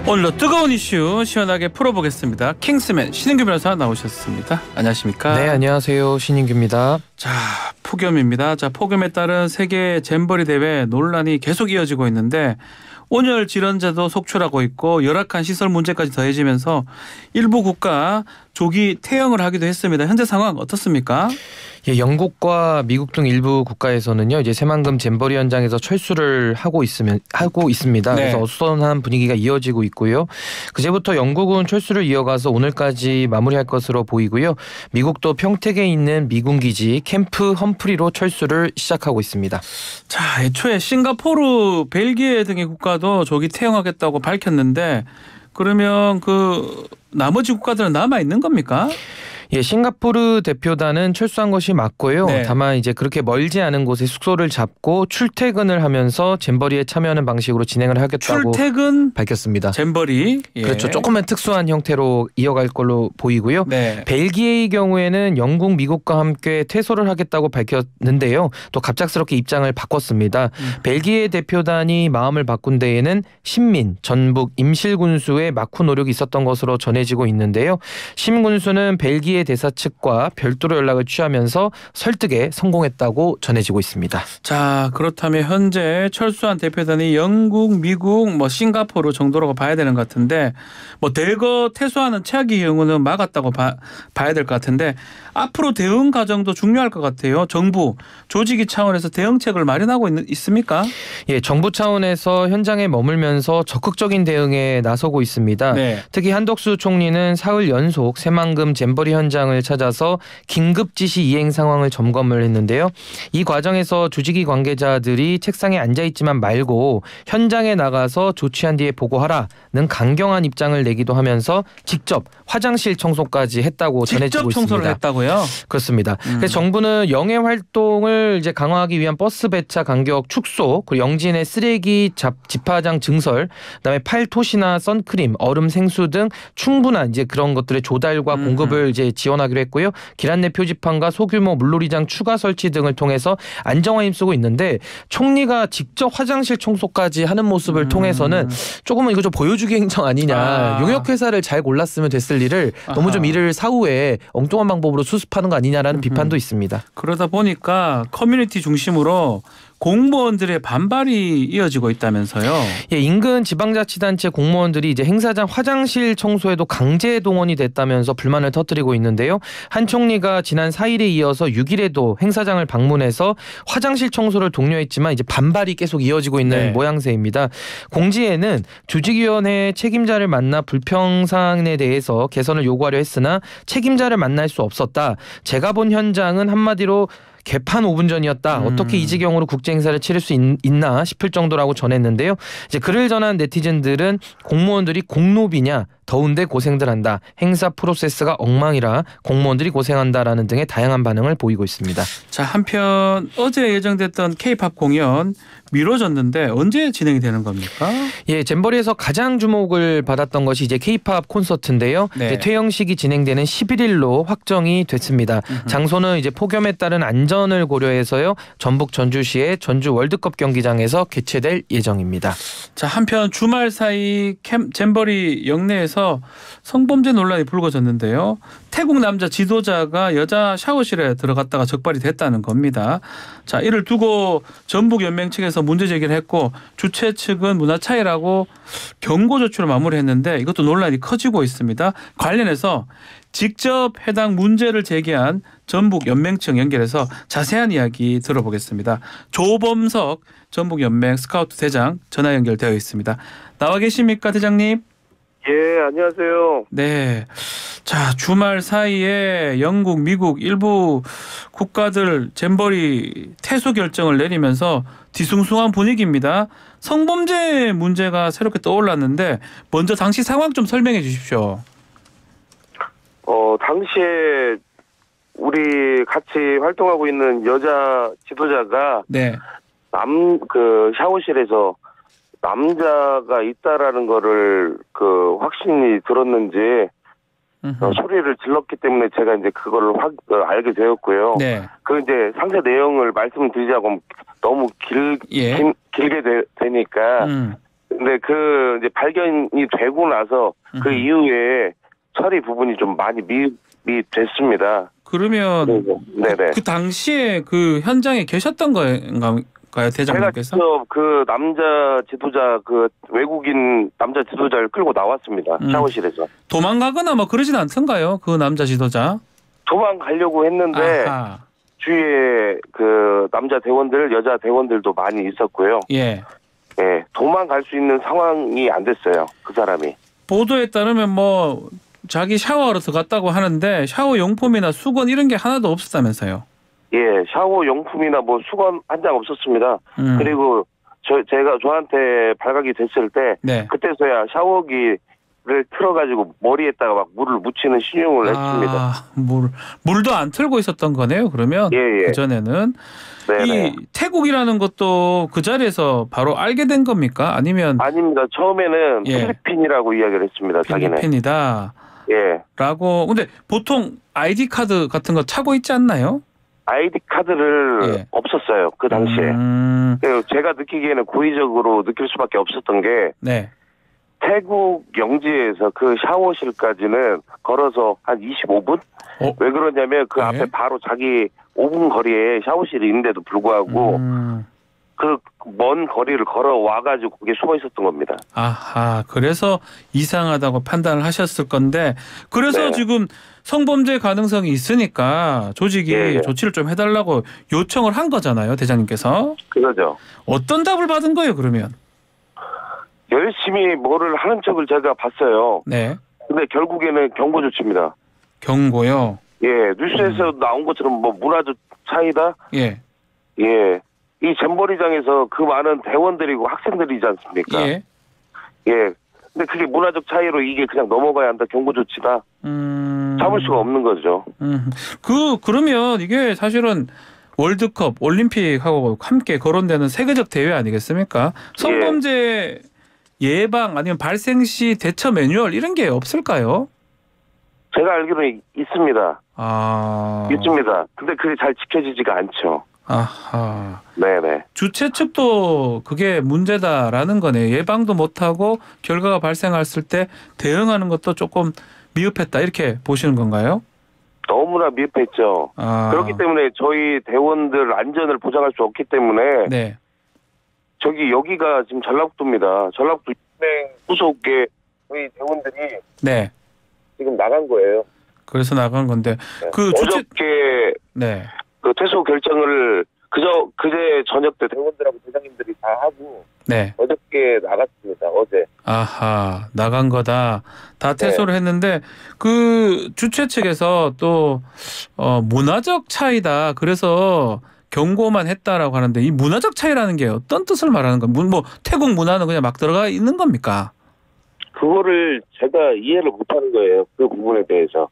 오늘도 뜨거운 이슈 시원하게 풀어보겠습니다. 킹스맨 신인규 변호사 나오셨습니다. 안녕하십니까? 네, 안녕하세요. 신인규입니다. 자, 폭염입니다. 자, 폭염에 따른 세계 잼버리 대회 논란이 계속 이어지고 있는데 온열 질원제도 속출하고 있고 열악한 시설 문제까지 더해지면서 일부 국가 조기 퇴영을 하기도 했습니다. 현재 상황 어떻습니까? 예, 영국과 미국 등 일부 국가에서는요, 이제 새만금 잼버리 현장에서 철수를 하고 있습니다. 네. 그래서 어수선한 분위기가 이어지고 있고요. 그제부터 영국은 철수를 이어가서 오늘까지 마무리할 것으로 보이고요. 미국도 평택에 있는 미군 기지 캠프 험프리로 철수를 시작하고 있습니다. 자, 애초에 싱가포르, 벨기에 등의 국가도 조기 퇴영하겠다고 밝혔는데 그러면 그 나머지 국가들은 남아 있는 겁니까? 예, 싱가포르 대표단은 철수한 것이 맞고요. 네. 다만 이제 그렇게 멀지 않은 곳에 숙소를 잡고 출퇴근을 하면서 잼버리에 참여하는 방식으로 진행을 하겠다고 출퇴근 밝혔습니다. 잼버리. 예. 그렇죠. 조금은 특수한 형태로 이어갈 걸로 보이고요. 네. 벨기에의 경우에는 영국, 미국과 함께 퇴소를 하겠다고 밝혔는데요. 또 갑작스럽게 입장을 바꿨습니다. 벨기에 대표단이 마음을 바꾼 데에는 신민, 전북, 임실군수의 막후 노력이 있었던 것으로 전해지고 있는데요. 신군수는 벨기에 대사 측과 별도로 연락을 취하면서 설득에 성공했다고 전해지고 있습니다. 자, 그렇다면 현재 철수한 대표단이 영국, 미국, 싱가포르 정도로 봐야 되는 것 같은데 대거 퇴소하는 최악의 경우는 막았다고 봐야 될 것 같은데 앞으로 대응 과정도 중요할 것 같아요. 정부, 조직위 차원에서 대응책을 마련하고 있습니까? 예, 정부 차원에서 현장에 머물면서 적극적인 대응에 나서고 있습니다. 네. 특히 한덕수 총리는 사흘 연속 새만금 잼버리 현장을 찾아서 긴급 지시 이행 상황을 점검을 했는데요. 이 과정에서 조직위 관계자들이 책상에 앉아있지만 말고 현장에 나가서 조치한 뒤에 보고하라는 강경한 입장을 내기도 하면서 직접 화장실 청소까지 했다고 전해지고 직접 청소를 있습니다. 했다고요? 그렇습니다. 그래서 정부는 영해 활동을 이제 강화하기 위한 버스 배차 간격 축소, 그리고 영진의 쓰레기 집화장 증설, 그다음에 팔토시나 선크림, 얼음 생수 등 충분한 이제 그런 것들의 조달과 공급을 이제 지원하기로 했고요. 길 안내 표지판과 소규모 물놀이장 추가 설치 등을 통해서 안정화 힘쓰고 있는데 총리가 직접 화장실 청소까지 하는 모습을 통해서는 조금은 이거 좀 보여주기 행정 아니냐. 용역회사를 잘 골랐으면 됐을 일을 너무 좀 일을 사후에 엉뚱한 방법으로 수습하는 거 아니냐라는 비판도 있습니다. 그러다 보니까 커뮤니티 중심으로 공무원들의 반발이 이어지고 있다면서요. 예, 인근 지방자치단체 공무원들이 이제 행사장 화장실 청소에도 강제 동원이 됐다면서 불만을 터뜨리고 있는데요. 한 총리가 지난 4일에 이어서 6일에도 행사장을 방문해서 화장실 청소를 독려했지만 이제 반발이 계속 이어지고 있는 모양새입니다. 공지에는 조직위원회 책임자를 만나 불평사항에 대해서 개선을 요구하려 했으나 책임자를 만날 수 없었다. 제가 본 현장은 한마디로 개판 5분 전이었다. 어떻게 이 지경으로 국제 행사를 치를 수 있나 싶을 정도라고 전했는데요. 이제 글을 전한 네티즌들은 공무원들이 공노비냐, 더운데 고생들 한다. 행사 프로세스가 엉망이라 공무원들이 고생한다라는 등의 다양한 반응을 보이고 있습니다. 자, 한편 어제 예정됐던 K-팝 공연 미뤄졌는데 언제 진행이 되는 겁니까? 예, 잼버리에서 가장 주목을 받았던 것이 이제 K-팝 콘서트인데요. 네. 이제 퇴영식이 진행되는 11일로 확정이 됐습니다. 장소는 이제 폭염에 따른 안전을 고려해서요. 전북 전주시의 전주 월드컵 경기장에서 개최될 예정입니다. 자, 한편 주말 사이 잼버리 영내에서 성범죄 논란이 불거졌는데요. 태국 남자 지도자가 여자 샤워실에 들어갔다가 적발이 됐다는 겁니다. 자, 이를 두고 전북연맹 측에서 문제 제기를 했고 주최 측은 문화 차이라고 경고 조치로 마무리했는데 이것도 논란이 커지고 있습니다. 관련해서 직접 해당 문제를 제기한 전북연맹 측 연결해서 자세한 이야기 들어보겠습니다. 조범석 전북연맹 스카우트 대장 전화 연결되어 있습니다. 나와 계십니까, 대장님? 예, 안녕하세요. 네. 자, 주말 사이에 영국, 미국 일부 국가들 잼버리 퇴소 결정을 내리면서 뒤숭숭한 분위기입니다. 성범죄 문제가 새롭게 떠올랐는데 먼저 당시 상황 좀 설명해 주십시오. 당시에 우리 같이 활동하고 있는 여자 지도자가 샤워실에서 남자가 있다라는 거를 확신이 들었는지 소리를 질렀기 때문에 제가 이제 그거를 알게 되었고요. 그 이제 상세 내용을 말씀드리자고 너무 길게 되니까 근데 그 이제 발견이 되고 나서 그 이후에 처리 부분이 좀 많이 미흡이 됐습니다. 그러면 네네. 그 당시에 그 현장에 계셨던 건가요, 대장님께서? 제가 직접 그 남자 지도자 그 외국인 남자 지도자를 끌고 나왔습니다. 샤워실에서. 도망가거나 뭐 그러진 않던가요, 그 남자 지도자? 도망가려고 했는데 아하. 주위에 그 남자 대원들, 여자 대원들도 많이 있었고요. 예. 예, 도망갈 수 있는 상황이 안 됐어요. 그 사람이. 보도에 따르면 뭐 자기 샤워하러 들어갔다고 하는데 샤워 용품이나 수건 이런 게 하나도 없었다면서요. 예, 샤워 용품이나 뭐 수건 한 장 없었습니다. 그리고 제가 저한테 발각이 됐을 때 네. 그때서야 샤워기를 틀어가지고 머리에다가 막 물을 묻히는 신용을 했습니다. 물도 안 틀고 있었던 거네요. 그러면 예. 그 전에는 이 태국이라는 것도 그 자리에서 바로 알게 된 겁니까? 아니면 아닙니다. 처음에는 예. 필리핀이라고 이야기를 했습니다. 자기는. 필리핀이다. 예. 라고. 근데 보통 아이디 카드 같은 거 차고 있지 않나요? 아이디 카드를 없었어요. 그 당시에. 제가 느끼기에는 고의적으로 느낄 수밖에 없었던 게 네. 태국 영지에서 그 샤워실까지는 걸어서 한 25분? 왜 그러냐면 그 앞에 바로 자기 5분 거리에 샤워실이 있는데도 불구하고 그 먼 거리를 걸어와가지고 거기에 숨어 있었던 겁니다. 아하, 그래서 이상하다고 판단을 하셨을 건데 그래서 네. 지금 성범죄 가능성이 있으니까 조직이 조치를 좀 해달라고 요청을 한 거잖아요, 대장님께서. 그러죠. 어떤 답을 받은 거예요, 그러면? 열심히 뭐를 하는 척을 제가 봤어요. 네. 근데 결국에는 경고 조치입니다. 경고요? 예, 뉴스에서 나온 것처럼 뭐 문화적 차이다? 예. 예. 이 잼버리장에서 그 많은 대원들이고 학생들이지 않습니까? 예. 예. 근데 그게 문화적 차이로 이게 그냥 넘어가야 한다, 경고 조치다. 참을 수가 없는 거죠. 그러면 이게 사실은 월드컵, 올림픽하고 함께 거론되는 세계적 대회 아니겠습니까? 성범죄 예방 아니면 발생 시 대처 매뉴얼 이런 게 없을까요? 제가 알기로는 있습니다. 아. 있습니다. 근데 그게 잘 지켜지지가 않죠. 아하. 네네. 주최 측도 그게 문제다라는 거네요. 예방도 못하고 결과가 발생했을 때 대응하는 것도 조금 미흡했다 이렇게 보시는 건가요? 너무나 미흡했죠. 그렇기 때문에 저희 대원들 안전을 보장할 수 없기 때문에 네. 여기가 지금 전라북도입니다. 전라북도 후속에 저희 대원들이 네. 지금 나간 거예요. 그래서 나간 건데 그 어저께 네. 그 퇴소 결정을 그제 저녁 때 대원들하고 대장님들이 다 하고 네. 어저께 나갔습니다. 어제. 아하, 나간 거다. 다 퇴소를 했는데 그 주최 측에서 또 문화적 차이다. 그래서 경고만 했다라고 하는데 이 문화적 차이라는 게 어떤 뜻을 말하는 건가요? 뭐 태국 문화는 그냥 막 들어가 있는 겁니까? 그거를 제가 이해를 못하는 거예요. 그 부분에 대해서.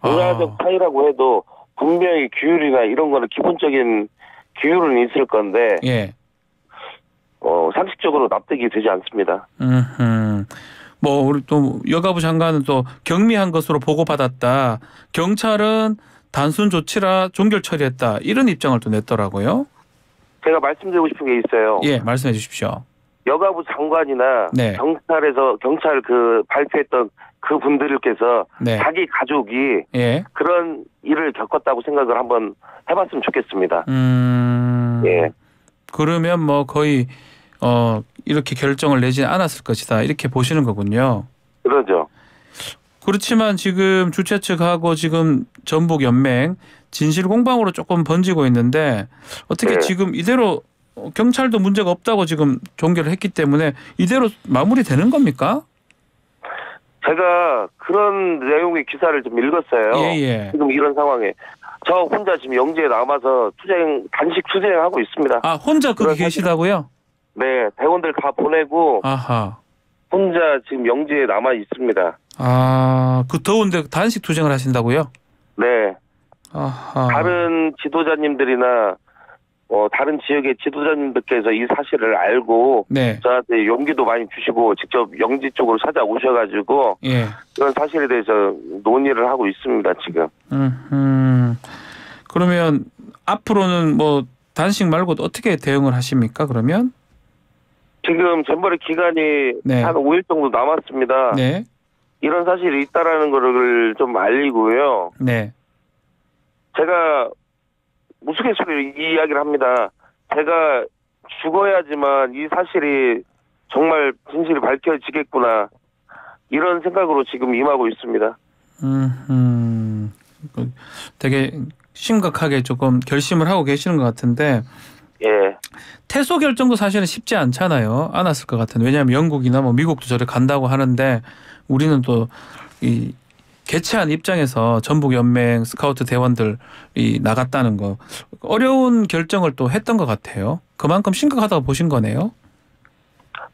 문화적 차이라고 해도 분명히 규율이나 이런 거는 기본적인 규율은 있을 건데 예. 상식적으로 납득이 되지 않습니다. 뭐 우리 또 여가부 장관은 또 경미한 것으로 보고받았다. 경찰은 단순 조치라 종결 처리했다. 이런 입장을 또 냈더라고요. 제가 말씀드리고 싶은 게 있어요. 예, 말씀해 주십시오. 여가부 장관이나 경찰 그 발표했던 그 분들께서 자기 가족이 그런 일을 겪었다고 생각을 한번 해봤으면 좋겠습니다. 예. 그러면 뭐 거의 이렇게 결정을 내지 않았을 것이다. 이렇게 보시는 거군요. 그러죠. 그렇지만 지금 주최 측하고 지금 전북연맹 진실 공방으로 조금 번지고 있는데 어떻게 지금 이대로 경찰도 문제가 없다고 지금 종결을 했기 때문에 이대로 마무리되는 겁니까? 제가 그런 내용의 기사를 좀 읽었어요. 지금 이런 상황에. 저 혼자 지금 영지에 남아서 단식 투쟁하고 있습니다. 아, 혼자 거기 계시다고요? 네, 대원들 다 보내고 혼자 지금 영지에 남아 있습니다. 아, 그 더운데 단식 투쟁을 하신다고요? 네. 아하. 다른 지도자님들이나 다른 지역의 지도자님들께서 이 사실을 알고 저한테 용기도 많이 주시고 직접 영지 쪽으로 찾아오셔가지고 그런 사실에 대해서 논의를 하고 있습니다, 지금. 그러면 앞으로는 뭐 단식 말고 어떻게 대응을 하십니까, 그러면? 지금 잼버리 기간이 네. 한 5일 정도 남았습니다. 네. 이런 사실이 있다라는 거를 좀 알리고요. 네. 제가 우스갯소리로 이 이야기를 합니다. 제가 죽어야지만 이 사실이 정말 진실이 밝혀지겠구나. 이런 생각으로 지금 임하고 있습니다. 되게 심각하게 조금 결심을 하고 계시는 것 같은데 예. 퇴소 결정도 사실은 쉽지 않잖아요. 않았을 것 같은데 왜냐하면 영국이나 뭐 미국도 저를 간다고 하는데 우리는 또 이 개최한 입장에서 전북연맹 스카우트 대원들이 나갔다는 거 어려운 결정을 또 했던 것 같아요. 그만큼 심각하다고 보신 거네요.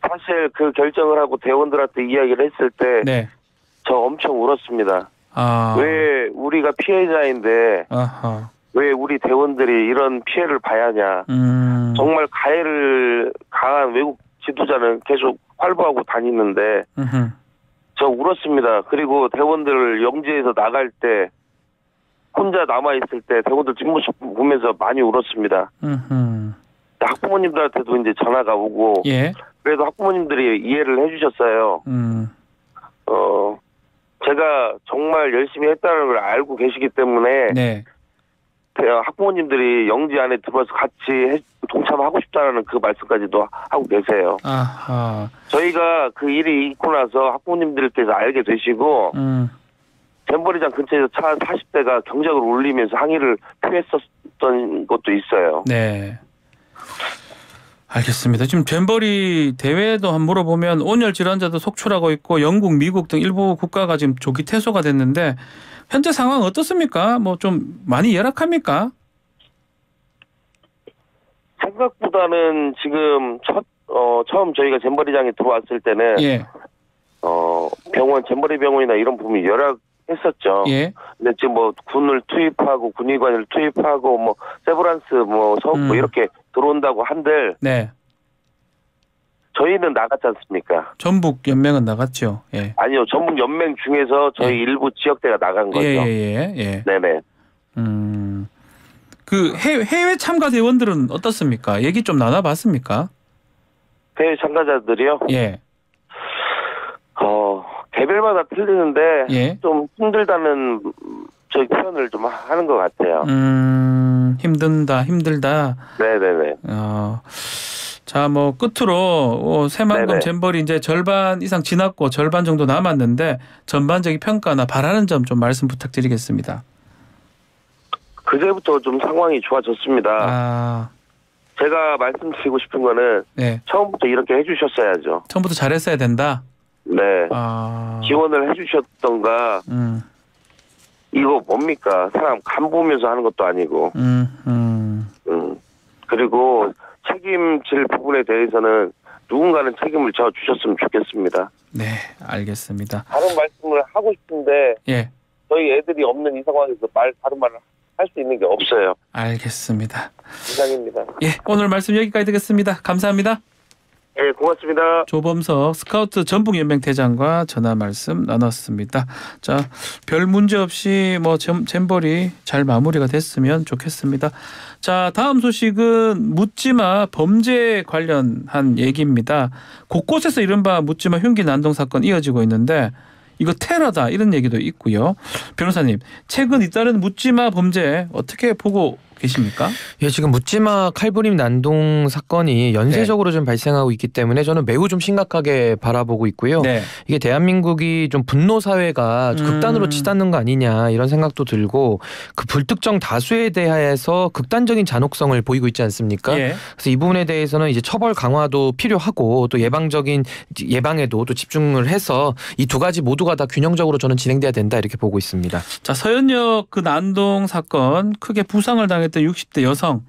사실 그 결정을 하고 대원들한테 이야기를 했을 때 네. 저 엄청 울었습니다. 아. 왜 우리가 피해자인데 아하. 왜 우리 대원들이 이런 피해를 봐야 하냐. 정말 가해를 가한 외국 지도자는 계속 활보하고 다니는데 저 울었습니다. 그리고 대원들 영지에서 나갈 때 혼자 남아있을 때 대원들 뒷모습 보면서 많이 울었습니다. 학부모님들한테도 이제 전화가 오고 예. 그래도 학부모님들이 이해를 해주셨어요. 제가 정말 열심히 했다는 걸 알고 계시기 때문에 네. 학부모님들이 영지 안에 들어와서 같이 동참하고 싶다는 그 말씀까지도 하고 계세요. 아하. 저희가 그 일이 있고 나서 학부모님들께서 알게 되시고 잼버리장 근처에서 차 한 40대가 경적을 울리면서 항의를 표했었던 것도 있어요. 네. 알겠습니다. 지금 잼버리 대회도 한번 물어보면 온열 질환자도 속출하고 있고 영국, 미국 등 일부 국가가 지금 조기 퇴소가 됐는데 현재 상황 어떻습니까? 뭐 좀 많이 열악합니까? 생각보다는 지금 처음 저희가 잼버리장에 들어왔을 때는 예. 병원, 잼버리 병원이나 이런 부분이 열악했었죠. 예. 근데 지금 뭐 군을 투입하고 군의관을 투입하고 뭐 세브란스 뭐 서부 이렇게 들어온다고 한들 네. 저희는 나갔지 않습니까? 전북 연맹은 나갔죠. 예. 아니요, 전북 연맹 중에서 저희 일부 지역대가 나간 거죠. 예. 네네. 그 해외 참가 대원들은 어떻습니까? 얘기 좀 나눠봤습니까? 해외 참가자들이요? 예. 개별마다 틀리는데 예. 좀 힘들다는 저희 표현을 좀 하는 것 같아요. 힘들다. 네네네. 자, 뭐 끝으로 새만금 네네. 잼버리 이제 절반 이상 지났고 절반 정도 남았는데 전반적인 평가나 바라는 점 좀 말씀 부탁드리겠습니다. 그제부터 좀 상황이 좋아졌습니다. 아, 제가 말씀드리고 싶은 거는 네. 처음부터 이렇게 해주셨어야죠. 처음부터 잘했어야 된다. 네. 아, 지원을 해주셨던가. 이거 뭡니까? 사람 간 보면서 하는 것도 아니고. 그리고 책임질 부분에 대해서는 누군가는 책임을 져 주셨으면 좋겠습니다. 네, 알겠습니다. 다른 말씀을 하고 싶은데 예, 저희 애들이 없는 이 상황에서 다른 말을 할 수 있는 게 없어요. 알겠습니다. 이상입니다. 예, 오늘 말씀 여기까지 듣겠습니다. 감사합니다. 네, 고맙습니다. 조범석 스카우트 전북연맹 대장과 전화 말씀 나눴습니다. 자, 별 문제 없이 뭐 잼버리 잘 마무리가 됐으면 좋겠습니다. 자, 다음 소식은 묻지마 범죄 관련한 얘기입니다. 곳곳에서 이른바 묻지마 흉기 난동 사건 이어지고 있는데 이거 테러다 이런 얘기도 있고요. 변호사님, 최근 잇따른 묻지마 범죄 어떻게 보고 계십니까? 예, 지금 묻지마 칼부림 난동 사건이 연쇄적으로 좀 발생하고 있기 때문에 저는 매우 좀 심각하게 바라보고 있고요. 네. 이게 대한민국이 좀 분노 사회가 극단으로 치닫는 거 아니냐 이런 생각도 들고 그 불특정 다수에 대해서 극단적인 잔혹성을 보이고 있지 않습니까? 예. 그래서 이 부분에 대해서는 이제 처벌 강화도 필요하고 또 예방에도 또 집중을 해서 이 두 가지 모두가 다 균형적으로 저는 진행돼야 된다 이렇게 보고 있습니다. 자, 서현역 그 난동 사건 크게 부상을 당했던 60대 여성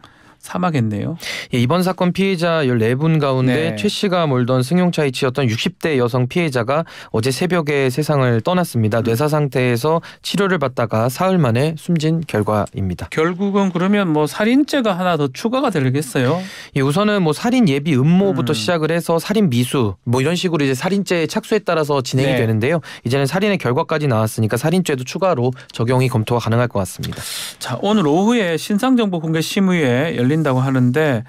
사망했네요. 예, 이번 사건 피해자 14분 가운데 네. 최 씨가 몰던 승용차에 치였던 60대 여성 피해자가 어제 새벽에 세상을 떠났습니다. 뇌사 상태에서 치료를 받다가 사흘 만에 숨진 결과입니다. 결국은 그러면 뭐 살인죄가 하나 더 추가가 되겠어요. 예, 우선은 뭐 살인 예비 음모부터 시작을 해서 살인 미수 뭐 이런 식으로 이제 살인죄 착수에 따라서 진행이 네. 되는데요. 이제는 살인의 결과까지 나왔으니까 살인죄도 추가로 적용이 검토가 가능할 것 같습니다. 자, 오늘 오후에 신상정보 공개 심의회 열리는 걸린다고 하는데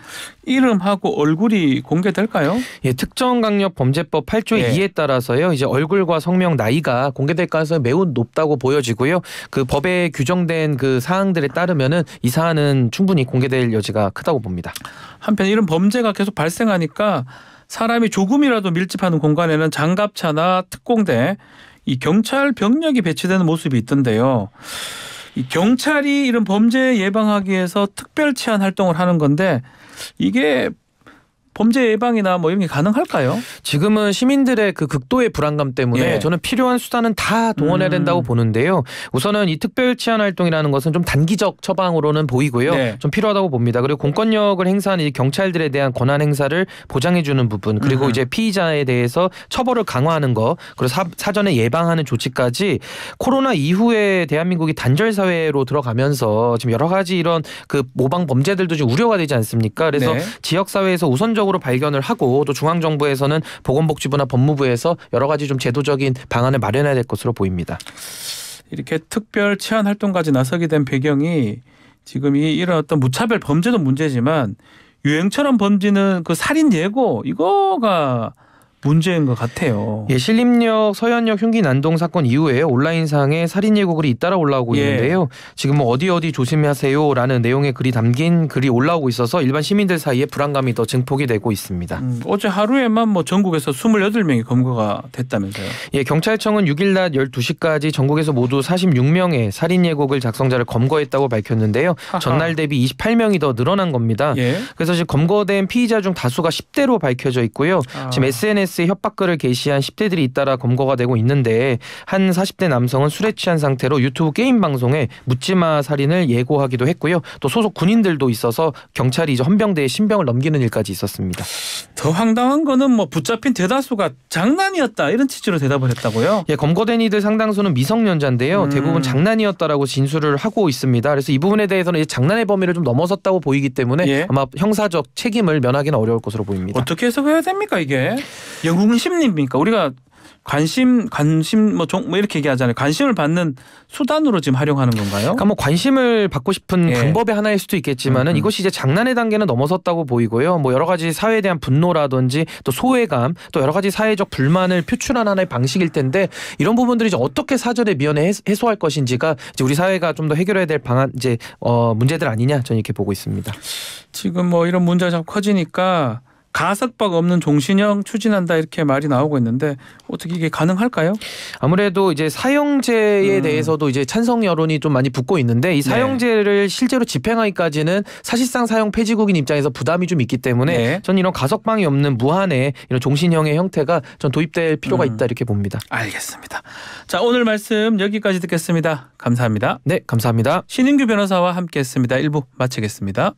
이름하고 얼굴이 공개될까요? 예, 특정강력범죄법 8조 예. 2에 따라서요. 이제 얼굴과 성명, 나이가 공개될 가능성이 매우 높다고 보여지고요. 그 법에 규정된 그 사항들에 따르면은 이 사안은 충분히 공개될 여지가 크다고 봅니다. 한편 이런 범죄가 계속 발생하니까 사람이 조금이라도 밀집하는 공간에는 장갑차나 특공대, 이 경찰 병력이 배치되는 모습이 있던데요. 이 경찰이 이런 범죄 예방하기 위해서 특별 치안 활동을 하는 건데 이게 범죄 예방이나 뭐 이런 게 가능할까요? 지금은 시민들의 그 극도의 불안감 때문에 예. 저는 필요한 수단은 다 동원해야 된다고 보는데요. 우선은 이 특별 치안 활동이라는 것은 좀 단기적 처방으로는 보이고요. 네. 좀 필요하다고 봅니다. 그리고 공권력을 행사하는 이 경찰들에 대한 권한 행사를 보장해주는 부분, 그리고 이제 피의자에 대해서 처벌을 강화하는 거, 그리고 사전에 예방하는 조치까지 코로나 이후에 대한민국이 단절 사회로 들어가면서 지금 여러 가지 이런 그 모방 범죄들도 좀 우려가 되지 않습니까? 그래서 네. 지역 사회에서 우선적으로 발견을 하고 또 중앙정부에서는 보건복지부나 법무부에서 여러 가지 좀 제도적인 방안을 마련해야 될 것으로 보입니다. 이렇게 특별 치안 활동까지 나서게 된 배경이 지금 이런 어떤 무차별 범죄도 문제지만 유행처럼 번지는 그 살인 예고 이거가 문제인 것 같아요. 예, 신림역 서현역 흉기 난동 사건 이후에 온라인상에 살인 예고글이 잇따라 올라오고 예. 있는데요. 지금 뭐 어디 조심하세요라는 내용의 글이 담긴 글이 올라오고 있어서 일반 시민들 사이에 불안감이 더 증폭이 되고 있습니다. 어제 하루에만 뭐 전국에서 28명이 검거가 됐다면서요. 예, 경찰청은 6일 낮 12시까지 전국에서 모두 46명의 살인 예고글 작성자를 검거했다고 밝혔는데요. 하하. 전날 대비 28명이 더 늘어난 겁니다. 예. 그래서 지금 검거된 피의자 중 다수가 10대로 밝혀져 있고요. 지금 SNS에 협박글을 게시한 10대들이 잇따라 검거가 되고 있는데 한 40대 남성은 술에 취한 상태로 유튜브 게임 방송에 묻지마 살인을 예고하기도 했고요. 또 소속 군인들도 있어서 경찰이 이제 헌병대에 신병을 넘기는 일까지 있었습니다. 더 황당한 거는 뭐 붙잡힌 대다수가 장난이었다 이런 취지로 대답을 했다고요? 예, 검거된 이들 상당수는 미성년자인데요. 대부분 장난이었다라고 진술을 하고 있습니다. 그래서 이 부분에 대해서는 이제 장난의 범위를 좀 넘어섰다고 보이기 때문에 예. 아마 형사적 책임을 면하기는 어려울 것으로 보입니다. 어떻게 해석해야 됩니까 이게? 영웅 심리입니까? 우리가 관심 뭐 이렇게 얘기하잖아요. 관심을 받는 수단으로 지금 활용하는 건가요? 그러니까 뭐 관심을 받고 싶은 예. 방법의 하나일 수도 있겠지만은 이것이 이제 장난의 단계는 넘어섰다고 보이고요. 뭐 여러 가지 사회에 대한 분노라든지 또 소외감, 또 여러 가지 사회적 불만을 표출한 하나의 방식일 텐데 이런 부분들이 이제 어떻게 사전에 미연에 해소할 것인지가 이제 우리 사회가 좀 더 해결해야 될 방안 이제 문제들 아니냐 저는 이렇게 보고 있습니다. 지금 뭐 이런 문제가 자꾸 커지니까 가석방 없는 종신형 추진한다 이렇게 말이 나오고 있는데 어떻게 이게 가능할까요? 아무래도 이제 사형제에 대해서도 이제 찬성 여론이 좀 많이 붙고 있는데 이 사형제를 실제로 집행하기까지는 사실상 사형 폐지국인 입장에서 부담이 좀 있기 때문에 네. 저는 이런 가석방이 없는 무한의 이런 종신형의 형태가 전 도입될 필요가 있다 이렇게 봅니다. 알겠습니다. 자, 오늘 말씀 여기까지 듣겠습니다. 감사합니다. 네, 감사합니다. 신인규 변호사와 함께했습니다. 1부 마치겠습니다.